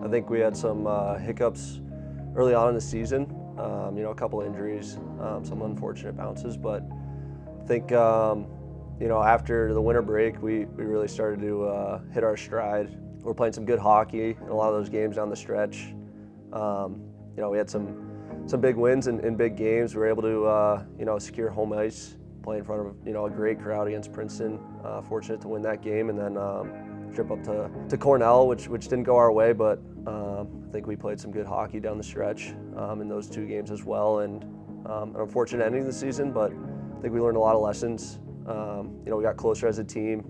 I think we had some hiccups early on in the season. A couple injuries, some unfortunate bounces, but I think after the winter break, we really started to hit our stride. We're playing some good hockey in a lot of those games down the stretch. We had some big wins in big games. We were able to secure home ice, play in front of a great crowd against Princeton. Fortunate to win that game, and then trip up to Cornell, which didn't go our way, but I think we played some good hockey down the stretch in those two games as well. And an unfortunate ending of the season, but I think we learned a lot of lessons. We got closer as a team.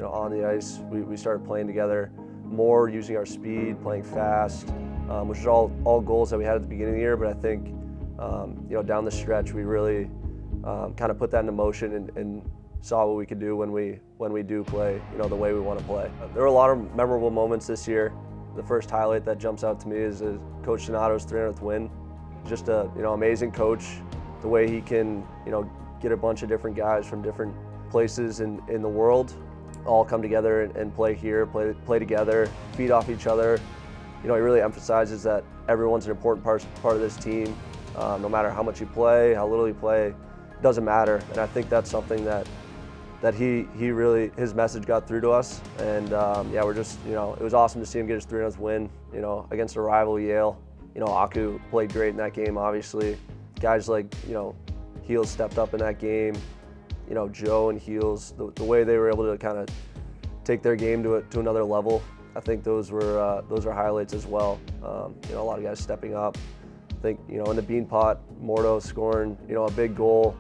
On the ice, we started playing together more, using our speed, playing fast, which is all goals that we had at the beginning of the year. But I think down the stretch, we really kind of put that into motion and saw what we could do when we do play the way we want to play. There were a lot of memorable moments this year. The first highlight that jumps out to me is Coach Donato's 300th win. Just a amazing coach. The way he can get a bunch of different guys from different places in the world all come together and play here, play together, feed off each other. He really emphasizes that everyone's an important part of this team. No matter how much you play, how little you play, it doesn't matter. And I think that's something that he really, his message got through to us. And we're just, it was awesome to see him get his 300th win, against a rival, Yale. Aku played great in that game, obviously. Guys like, Heels stepped up in that game. Joe and Heels, the way they were able to kind of take their game to another level, I think those are highlights as well. A lot of guys stepping up. I think, in the Beanpot, Mordo scoring, a big goal.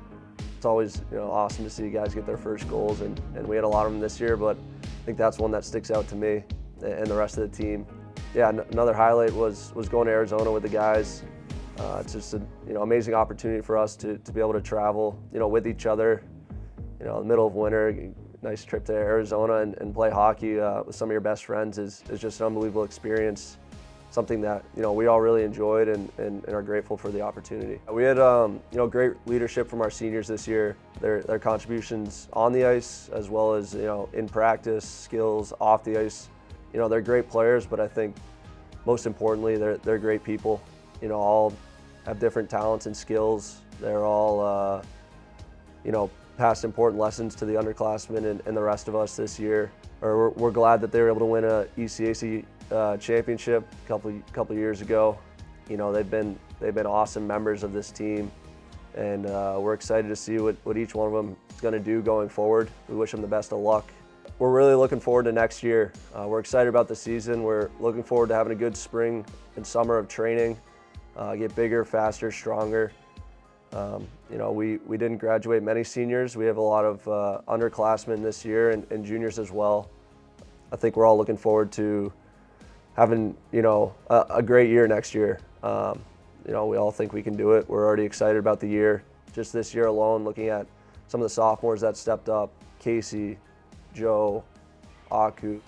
It's always, awesome to see guys get their first goals, and we had a lot of them this year, but I think that's one that sticks out to me and the rest of the team. Yeah, another highlight was going to Arizona with the guys. It's just an amazing opportunity for us to be able to travel, with each other. In the middle of winter, nice trip to Arizona and play hockey with some of your best friends is just an unbelievable experience. Something that we all really enjoyed and are grateful for the opportunity. We had great leadership from our seniors this year. Their contributions on the ice as well as in practice, skills off the ice. They're great players, but I think most importantly they're great people. All have different talents and skills. They're all passed important lessons to the underclassmen and the rest of us this year. We're glad that they were able to win a ECAC championship a couple years ago. They've been awesome members of this team, and we're excited to see what each one of them is going to do going forward. We wish them the best of luck. We're really looking forward to next year. We're excited about the season. We're looking forward to having a good spring and summer of training, get bigger, faster, stronger. We didn't graduate many seniors. We have a lot of underclassmen this year and juniors as well. I think we're all looking forward to having a great year next year. We all think we can do it. We're already excited about the year. Just this year alone, looking at some of the sophomores that stepped up, Casey, Joe, Aku,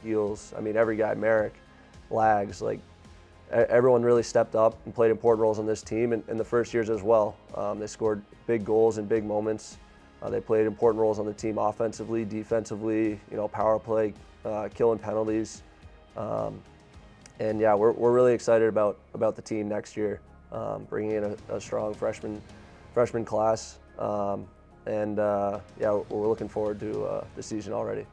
Heels, every guy, Merrick, Lags, everyone really stepped up and played important roles on this team in the first years as well. They scored big goals in big moments. They played important roles on the team offensively, defensively, power play, killing penalties. We're really excited about the team next year, bringing in a strong freshman class. We're looking forward to the season already.